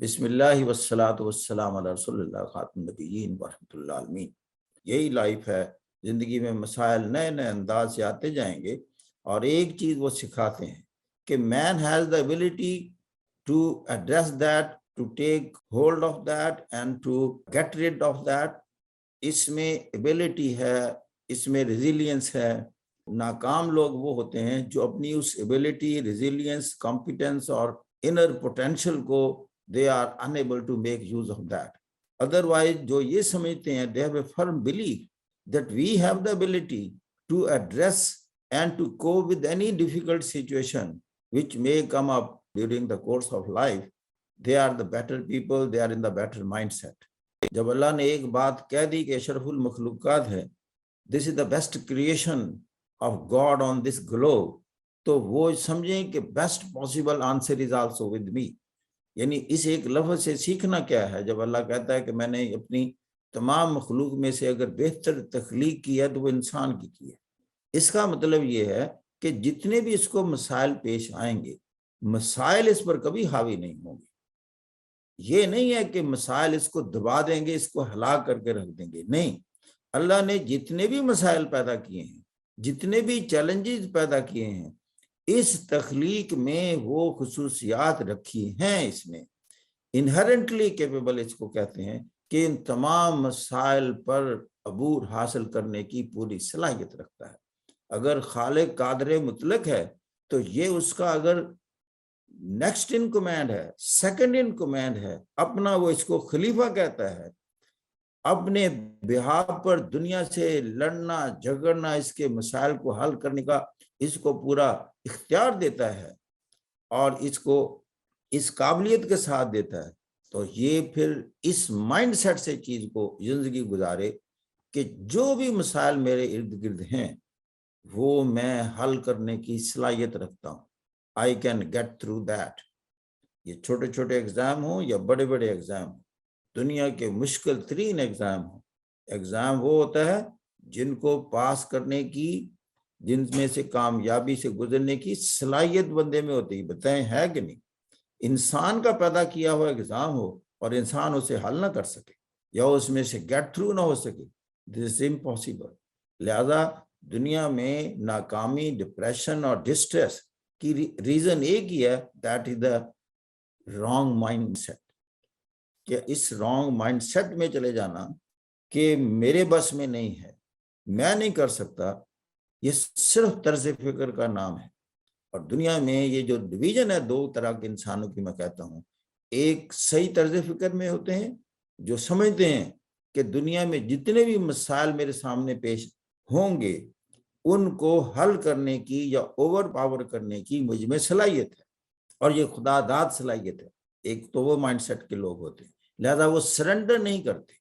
بسم اللہ والصلاۃ والسلام علی رسول اللہ خاتم النبیین ورحمۃ اللہ عالمین۔ یہی لائف ہے، زندگی میں مسائل نئے نئے انداز سے آتے جائیں گے، اور ایک چیز وہ سکھاتے ہیں کہ man has the ability to address that, to take hold of that and to get rid of that. اس میں ایبلٹی ہے، اس میں ریزیلینس ہے۔ ناکام لوگ وہ ہوتے ہیں جو اپنی اس ایبلٹی، ریزیلینس، کمپیٹنس اور انر پوٹینشل کو they are unable to make use of that. Otherwise, جو یہ سمجھتے ہیں they have a firm belief that we have the ability to address and to cope with any difficult situation which may come up during the course of life. They are the better people, they are in the better mindset. جب اللہ نے ایک بات کہہ دی کہ اشرف المخلوقات ہے، this is the best creation of God on this globe، تو وہ سمجھیں کہ best possible answer is also with me۔ یعنی اس ایک لفظ سے سیکھنا کیا ہے؟ جب اللہ کہتا ہے کہ میں نے اپنی تمام مخلوق میں سے اگر بہتر تخلیق کی ہے تو وہ انسان کی ہے، اس کا مطلب یہ ہے کہ جتنے بھی اس کو مسائل پیش آئیں گے، مسائل اس پر کبھی حاوی نہیں ہوں گے۔ یہ نہیں ہے کہ مسائل اس کو دبا دیں گے، اس کو ہلاک کر کے رکھ دیں گے، نہیں۔ اللہ نے جتنے بھی مسائل پیدا کیے ہیں، جتنے بھی چیلنجز پیدا کیے ہیں، اس تخلیق میں وہ خصوصیات رکھی ہیں، اس میں انہرنٹلی کیپیبل اس کو کہتے ہیں کہ ان تمام مسائل پر عبور حاصل کرنے کی پوری صلاحیت رکھتا ہے۔ اگر خالق قادر مطلق ہے تو یہ اس کا اگر نیکسٹ ان کمانڈ ہے، سیکنڈ ان کمانڈ ہے، اپنا وہ اس کو خلیفہ کہتا ہے، اپنے بہاف پر دنیا سے لڑنا جھگڑنا، اس کے مسائل کو حل کرنے کا اس کو پورا اختیار دیتا ہے اور اس کو اس قابلیت کے ساتھ دیتا ہے، تو یہ پھر اس مائنڈ سیٹ سے چیز کو زندگی گزارے کہ جو بھی مسائل میرے ارد گرد ہیں وہ میں حل کرنے کی صلاحیت رکھتا ہوں۔ I can get through that۔ یہ چھوٹے چھوٹے ایگزام ہوں یا بڑے بڑے ایگزام ہوں، دنیا کے مشکل ترین ایگزام ہوں، ایگزام وہ ہوتا ہے جن کو پاس کرنے کی، جن میں سے کامیابی سے گزرنے کی صلاحیت بندے میں ہوتی ہے۔ بتائیں ہے کہ نہیں؟ انسان کا پیدا کیا ہوا ایگزام ہو اور انسان اسے حل نہ کر سکے یا اس میں سے گیٹ تھرو نہ ہو سکے، دس از امپاسبل۔ لہذا دنیا میں ناکامی، ڈپریشن اور ڈسٹریس کی ریزن ایک ہی ہے، that is the wrong mindset. کہ اس رانگ مائنڈ سیٹ میں چلے جانا کہ میرے بس میں نہیں ہے، میں نہیں کر سکتا، یہ صرف طرز فکر کا نام ہے۔ اور دنیا میں یہ جو ڈویژن ہے دو طرح کے انسانوں کی، میں کہتا ہوں، ایک صحیح طرز فکر میں ہوتے ہیں جو سمجھتے ہیں کہ دنیا میں جتنے بھی مسائل میرے سامنے پیش ہوں گے ان کو حل کرنے کی یا اوور پاور کرنے کی مجھ میں صلاحیت ہے، اور یہ خدا داد صلاحیت ہے۔ ایک تو وہ مائنڈ سیٹ کے لوگ ہوتے ہیں، لہذا وہ سرنڈر نہیں کرتے۔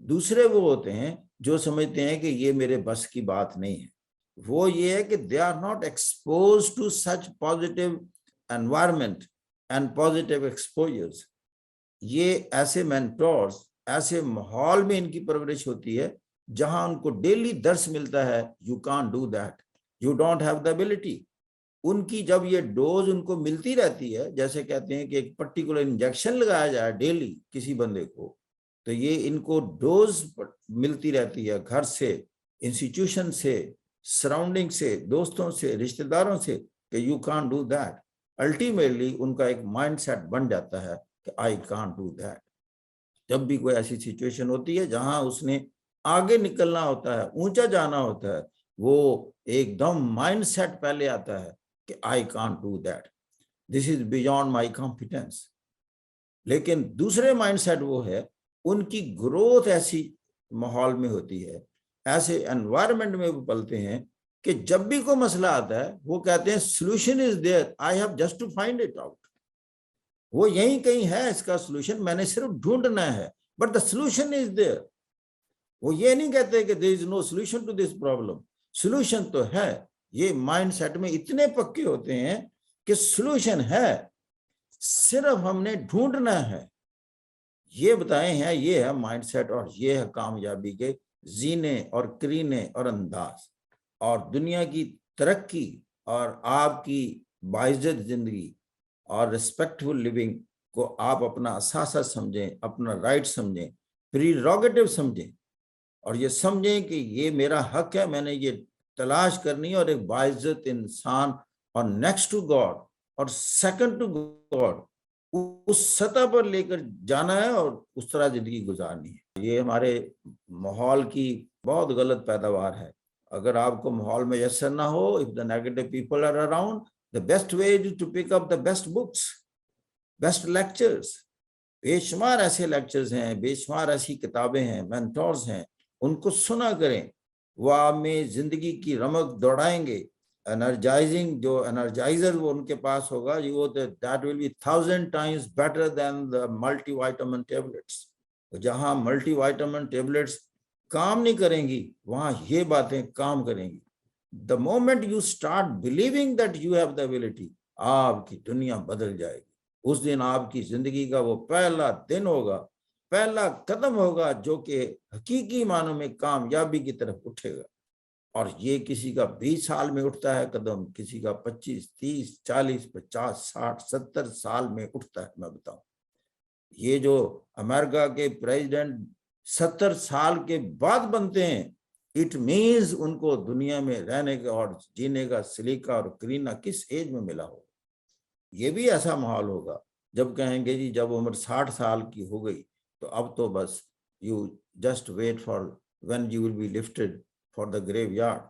دوسرے وہ ہوتے ہیں جو سمجھتے ہیں کہ یہ میرے بس کی بات نہیں ہے، وہ یہ ہے کہ they are not exposed to such positive environment and positive exposures۔ یہ ایسے مینٹورز، ایسے ماحول میں ان کی پرورش ہوتی ہے جہاں ان کو ڈیلی درس ملتا ہے، you can't do that، you don't have the ability۔ ان کی جب یہ ڈوز ان کو ملتی رہتی ہے، جیسے کہتے ہیں کہ ایک پرٹیکولر انجیکشن لگایا جائے ڈیلی کسی بندے کو، تو یہ ان کو ڈوز ملتی رہتی ہے گھر سے، انسٹیٹیوشن سے، سراؤنڈنگ سے، دوستوں سے، رشتہ داروں سے، کہ you can't do that. Ultimately ان کا ایک مائنڈ سیٹ بن جاتا ہے کہ آئی کانٹ ڈو دیٹ۔ جب بھی کوئی ایسی سچویشن ہوتی ہے جہاں اس نے آگے نکلنا ہوتا ہے، اونچا جانا ہوتا ہے، وہ ایک دم مائنڈ سیٹ پہلے آتا ہے کہ I can't do that, this is beyond my competence. لیکن دوسرے مائنڈ سیٹ وہ ہے، ان کی گروتھ ایسی ماحول میں ہوتی ہے، ایسے انوائرمنٹ میں وہ پلتے ہیں کہ جب بھی کوئی مسئلہ آتا ہے وہ کہتے ہیں solution is there, I have just to find it out. وہ یہیں کہیں ہے اس کا سولوشن، میں نے صرف ڈھونڈنا ہے، but the solution is there. وہ یہ نہیں کہتے کہ there is no solution to this problem, solution تو ہے۔ یہ مائنڈ سیٹ میں اتنے پکے ہوتے ہیں کہ سولوشن ہے، صرف ہم نے ڈھونڈنا ہے۔ یہ بتائیں ہیں، یہ ہے مائنڈ سیٹ، اور یہ ہے کامیابی کے زینے اور کرینے اور انداز، اور دنیا کی ترقی اور آپ کی باعزت زندگی اور ریسپیکٹفل لیونگ کو آپ اپنا اثاثہ سمجھیں، اپنا رائٹ سمجھیں، پریروگیٹو سمجھیں، اور یہ سمجھیں کہ یہ میرا حق ہے، میں نے یہ تلاش کرنی ہے، اور ایک باعزت انسان اور نیکسٹ ٹو گاڈ اور سیکنڈ ٹو گاڈ اس سطح پر لے کر جانا ہے اور اس طرح زندگی گزارنی ہے۔ یہ ہمارے ماحول کی بہت غلط پیداوار ہے۔ اگر آپ کو ماحول میں یسر نہ ہو، if the negative people are around, the best way is to pick up the best books, best lectures۔ بے شمار ایسے لیکچرز ہیں، بے شمار ایسی کتابیں ہیں، مینٹورز ہیں، ان کو سنا کریں، وہ آپ میں زندگی کی رمق دوڑائیں گے۔ انرجائزنگ جو انرجائزر وہ ان کے پاس ہوگا، that will be 1,000 times better than the multi vitamin tablets۔ جہاں ملٹی وائٹامن ٹیبلٹس کام نہیں کریں گی، وہاں یہ باتیں کام کریں گی۔ the moment you start believing that you have the ability، آپ کی دنیا بدل جائے گی۔ اس دن آپ کی زندگی کا وہ پہلا دن ہوگا، پہلا قدم ہوگا جو کہ حقیقی معنوں میں کامیابی کی طرف اٹھے گا۔ اور یہ کسی کا 20 سال میں اٹھتا ہے قدم، کسی کا 25 30 40 50 60 70 سال میں اٹھتا ہے۔ میں بتاؤں، یہ جو امریکہ کے پریزیڈنٹ 70 سال کے بعد بنتے ہیں، اٹ مینز ان کو دنیا میں رہنے کا اور جینے کا سلیقہ اور کرینہ کس ایج میں ملا ہوگا۔ یہ بھی ایسا ماحول ہوگا جب کہیں گے جی جب عمر 60 سال کی ہو گئی تو اب تو بس you just wait for when you will be lifted for the graveyard.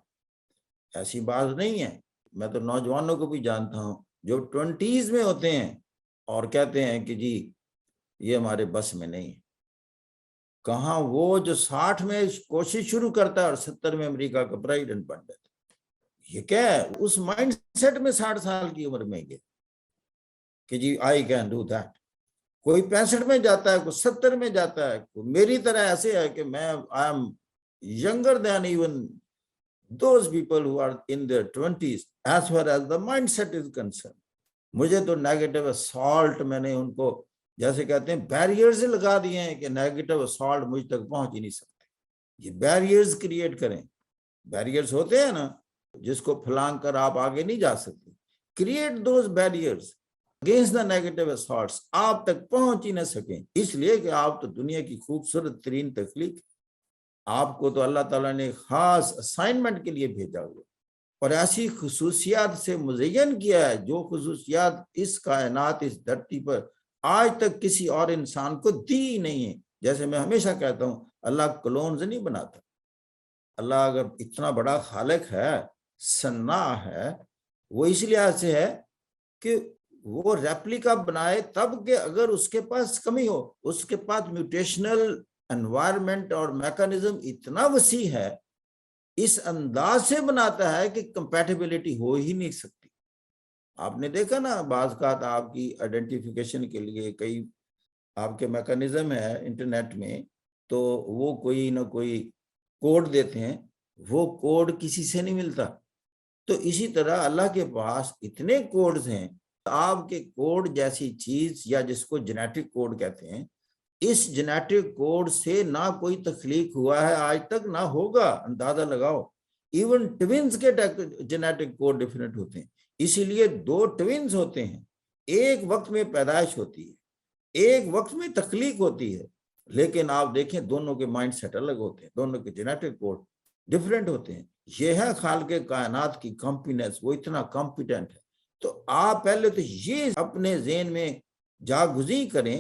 ایسی بات نہیں ہے۔ میں تو نوجوانوں کو بھی جانتا ہوں جو 20s میں ہوتے ہیں اور کہتے ہیں کہ جی یہ ہمارے بس میں نہیں ہے۔ کہاں وہ جو 60 میں کوشش شروع کرتا ہے اور 70 میں امریکہ کا پریزیڈنٹ بن جاتا ہے۔ یہ کیا ہے؟ اس مائنڈ سیٹ میں 60 سال کی عمر میں گئے کہ جی آئی کین ڈو دیٹ۔ کوئی 65 میں جاتا ہے، کوئی 70 میں جاتا ہے، کوئی میری طرح ایسے ہے کہ میں I am younger than even those people who are in their 20s as far as the mindset is concerned۔ مجھے تو نیگیٹو اسالٹ میں نے ان کو جیسے کہتے ہیں بیریئرز لگا دیے ہیں کہ نیگیٹو اسالٹ مجھ تک پہنچ ہی نہیں سکتے۔ یہ بیریئرز کریٹ کریں۔ بیریئرز ہوتے ہیں نا جس کو پھلانگ کر آپ آگے نہیں جا سکتے۔ Create those barriers against the negative assaults, آپ تک پہنچ ہی نہ سکیں، اس لیے کہ آپ تو دنیا کی خوبصورت ترین تخلیق، آپ کو تو اللہ تعالیٰ نے خاص اسائنمنٹ کے لیے بھیجا ہوا اور ایسی خصوصیات سے مزین کیا ہے جو خصوصیات اس کائنات اس دھرتی پر آج تک کسی اور انسان کو دی نہیں ہے۔ جیسے میں ہمیشہ کہتا ہوں اللہ کلونز نہیں بناتا۔ اللہ اگر اتنا بڑا خالق ہے، صناع ہے، وہ اس لحاظ سے ہے کہ وہ ریپلیکا بنائے تب کہ اگر اس کے پاس کمی ہو، اس کے پاس میوٹیشنل انوائرمنٹ اور میکانزم اتنا وسیع ہے، اس انداز سے بناتا ہے کہ کمپیٹیبلٹی ہو ہی نہیں سکتی۔ آپ نے دیکھا نا بعض اوقات آپ کی آئیڈینٹیفیکیشن کے لیے کئی آپ کے میکانزم ہے انٹرنیٹ میں، تو وہ کوئی نہ کوئی کوڈ دیتے ہیں، وہ کوڈ کسی سے نہیں ملتا۔ تو اسی طرح اللہ کے پاس اتنے کوڈز ہیں، آپ کے کوڈ جیسی چیز یا جس کو جینیٹک کوڈ کہتے ہیں، اس جینیٹک کوڈ سے نہ کوئی تخلیق ہوا ہے آج تک، نہ ہوگا۔ اندازہ لگاؤ، ایون ٹوینز کے جینیٹک کوڈ ڈیفرنٹ ہوتے ہیں۔ اسی لیے 2 ٹوینز ہوتے ہیں، ایک وقت میں پیدائش ہوتی ہے، ایک وقت میں تخلیق ہوتی ہے، لیکن آپ دیکھیں دونوں کے مائنڈ سیٹ الگ ہوتے ہیں، دونوں کے جینیٹک کوڈ ڈیفرنٹ ہوتے ہیں۔ یہ ہے خالق کائنات کی کمپینس، وہ اتنا کمپیٹنٹ ہے۔ تو آپ پہلے تو یہ اپنے ذہن میں جاگزین کریں،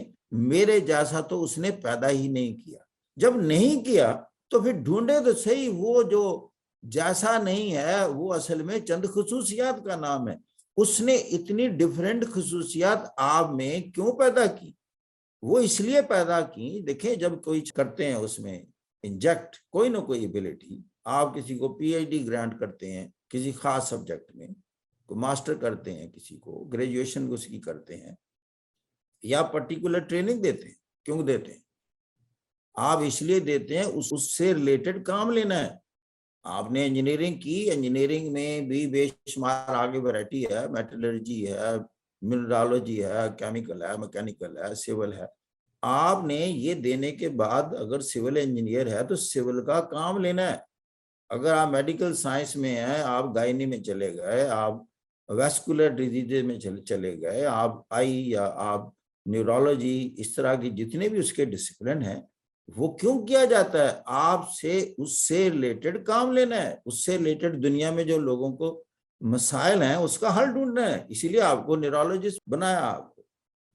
میرے جیسا تو اس نے پیدا ہی نہیں کیا۔ جب نہیں کیا تو پھر ڈھونڈے تو صحیح، وہ جو جیسا نہیں ہے وہ اصل میں چند خصوصیات کا نام ہے۔ اس نے اتنی ڈیفرنٹ خصوصیات آپ میں کیوں پیدا کی؟ وہ اس لیے پیدا کی، دیکھیں جب کوئی کرتے ہیں اس میں انجیکٹ کوئی نہ کوئی ایبلٹی، آپ کسی کو پی ایچ ڈی گرانٹ کرتے ہیں کسی خاص سبجیکٹ میں، کو ماسٹر کرتے ہیں، کسی کو گریجویشن کو اس کی کرتے ہیں، یا پرٹیکولر ٹریننگ دیتے ہیں۔ کیوں دیتے ہیں؟ آپ اس لیے دیتے ہیں اس سے ریلیٹڈ کام لینا ہے۔ آپ نے انجینئرنگ کی، انجینئرنگ میں بھی بے شمار آگے ویرائٹی ہے، میٹلرجی ہے، منرالوجی ہے، کیمیکل ہے، میکینیکل ہے، سول ہے۔ آپ نے یہ دینے کے بعد اگر سول انجینئر ہے تو سول کا کام لینا ہے۔ اگر آپ میڈیکل سائنس میں ہیں، آپ گائنی میں چلے گئے، آپ ویسکولر ڈیزیز میں چلے گئے، آپ آئی یا آپ نیورولوجی، اس طرح کی جتنے بھی اس کے ڈسپلن ہیں، وہ کیوں کیا جاتا ہے؟ آپ سے اس سے ریلیٹڈ کام لینا ہے، اس سے ریلیٹڈ دنیا میں جو لوگوں کو مسائل ہیں اس کا حل ڈھونڈنا ہے. اسی لیے آپ کو نیورولوجسٹ بنایا، آپ کو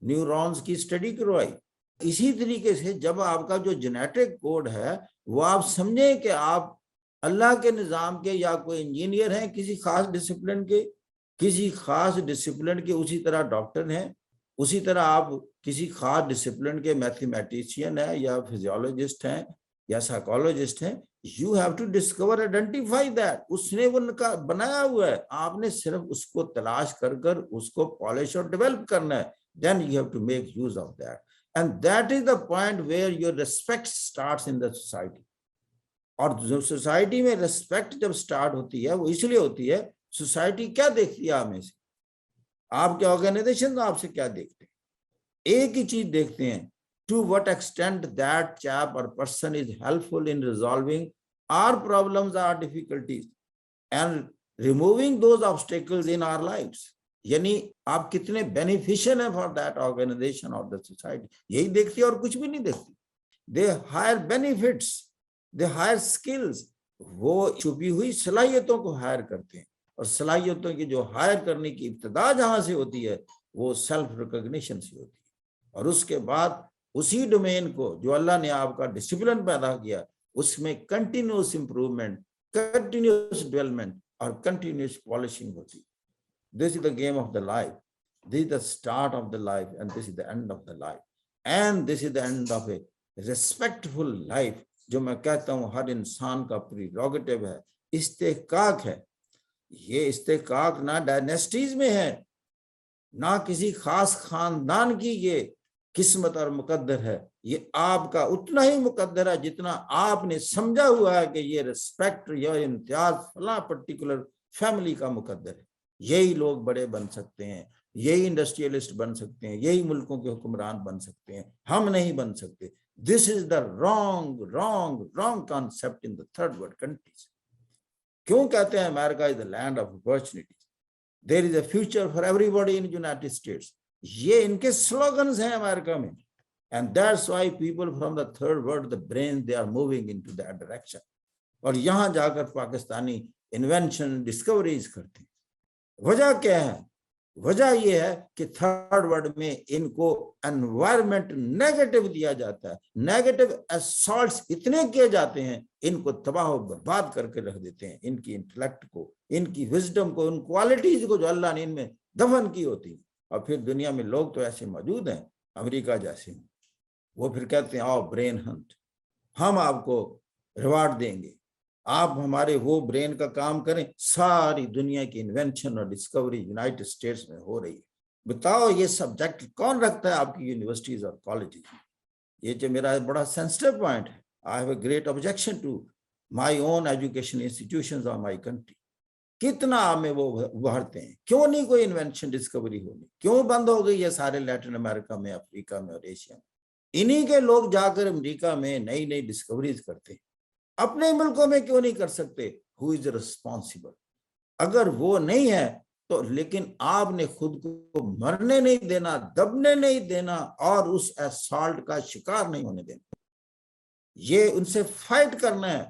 نیورونز کی اسٹڈی کروائی. اسی طریقے سے جب آپ کا جو جینیٹک کوڈ ہے وہ آپ سمجھیں کہ آپ اللہ کے نظام کے یا کوئی انجینئر ہیں کسی خاص ڈسپلن کے، اسی طرح ڈاکٹر ہیں، اسی طرح آپ کسی خاص ڈسپلن کے میتھمیٹیشین ہیں یا فزیولوجسٹ ہیں یا سائیکولوجسٹ ہیں. You have to discover identify that. اس نے وہ بنایا ہوا ہے، آپ نے صرف اس کو تلاش کر اس کو پالش اور ڈیولپ کرنا ہے. Then you have to make use of that. And that is the point where your respect starts in the society. اور جو سوسائٹی میں ریسپیکٹ جب سٹارٹ ہوتی ہے وہ اس لیے ہوتی ہے، سوسائٹی کیا دیکھتی ہے آپ میں سے؟ آپ کے آرگنائزیشن آپ سے کیا دیکھتے ہیں؟ ایک ہی چیز دیکھتے ہیں، to what extent that chap or person is helpful in resolving our problems or difficulties and removing those obstacles in our lives. یعنی آپ کتنے بینیفیشل ہیں فار دیٹ آرگنائزیشن اور دا سوسائٹی، یہی دیکھتی ہے اور کچھ بھی نہیں دیکھتی. دے ہائر بینیفٹس، دے ہائر اسکلز. وہ چھپی ہوئی صلاحیتوں کو ہائر کرتے ہیں، اور صلاحیتوں کی جو ہائر کرنے کی ابتدا جہاں سے ہوتی ہے وہ سیلف ریکگنیشن سے ہوتی ہے. اور اس کے بعد اسی ڈومین کو جو اللہ نے آپ کا ڈسپلن پیدا کیا اس میں کنٹینیوس امپروومنٹ، کنٹینیوس ڈیولپمنٹ اور کنٹینیوس پالشنگ ہوتی ہے. This is the game of the life. This is the start of the life and this is the end of the life. And this is the end of a respectful life. جو میں کہتا ہوں ہر انسان کا prerogative ہے، استحقاق ہے. یہ استحقاق نہ ڈائنیسٹیز میں ہے، نہ کسی خاص خاندان کی یہ قسمت اور مقدر ہے. یہ آپ کا اتنا ہی مقدر ہے جتنا آپ نے سمجھا ہوا ہے کہ یہ ریسپیکٹ یا امتیاز فلاں پرٹیکولر فیملی کا مقدر ہے. یہی لوگ بڑے بن سکتے ہیں، یہی انڈسٹریلسٹ بن سکتے ہیں، یہی ملکوں کے حکمران بن سکتے ہیں، ہم نہیں بن سکتے. This is the wrong concept in the third world countries. کیوں کہتے ہیں امریکہ is the land of opportunities, there is a future for everybody in United States. یہ ان کے سلوگنز ہیں امریکہ میں. And that's why people from the third world, the brains, they are moving into that direction. اور یہاں جا کر Pakistani invention discoveries کرتے ہیں. وجہ کیا ہے؟ وجہ یہ ہے کہ تھرڈ ورلڈ میں ان کو انوائرمنٹ نیگیٹو دیا جاتا ہے، نیگیٹو اسالٹس اتنے کیے جاتے ہیں، ان کو تباہ و برباد کر کے رکھ دیتے ہیں، ان کی انٹلیکٹ کو، ان کی وزڈم کو، ان کوالٹیز کو جو اللہ نے ان میں دفن کی ہوتی ہیں. اور پھر دنیا میں لوگ تو ایسے موجود ہیں امریکہ جیسے ہیں، وہ پھر کہتے ہیں آؤ برین ہنٹ، ہم آپ کو ریوارڈ دیں گے، آپ ہمارے وہ برین کا کام کریں. ساری دنیا کی انوینشن اور ڈسکوری یونائٹڈ اسٹیٹس میں ہو رہی ہے. بتاؤ یہ سبجیکٹ کون رکھتا ہے آپ کی یونیورسٹیز اور کالجز میں؟ یہ جو میرا بڑا سینسٹیو پوائنٹ ہے. I have a great objection to my own education institutions of my country. کتنا میں وہ ابھرتے ہیں، کیوں نہیں کوئی انوینشن ڈسکوری ہوگی؟ کیوں بند ہو گئی ہے سارے لیٹن امریکہ میں، افریقہ میں اور ایشیا میں؟ انہی کے لوگ جا کر امریکہ میں نئی نئی ڈسکوریز کرتے ہیں. اپنے ملکوں میں کیوں نہیں کر سکتے؟ ہو از ریسپانسبل؟ اگر وہ نہیں ہے تو لیکن آپ نے خود کو مرنے نہیں دینا، دبنے نہیں دینا اور اس اسالٹ کا شکار نہیں ہونے دینا. یہ ان سے فائٹ کرنا ہے.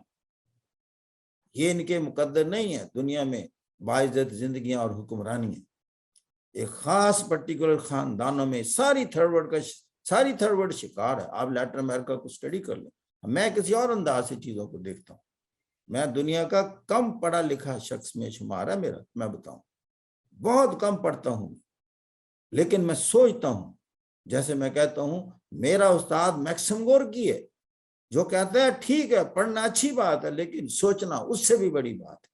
یہ ان کے مقدر نہیں ہے دنیا میں باعزت زندگیاں اور حکمرانیاں. ایک خاص پرٹیکولر خاندانوں میں ساری تھرڈ ورلڈ شکار ہے. آپ لیٹن امریکہ کو اسٹڈی کر لیں. میں کسی اور انداز سے چیزوں کو دیکھتا ہوں. میں دنیا کا کم پڑھا لکھا شخص میں شمار ہے میرا، میں بتاؤں بہت کم پڑھتا ہوں، لیکن میں سوچتا ہوں. جیسے میں کہتا ہوں میرا استاد میکسم گورکی ہے جو کہتا ہے ٹھیک ہے پڑھنا اچھی بات ہے لیکن سوچنا اس سے بھی بڑی بات ہے.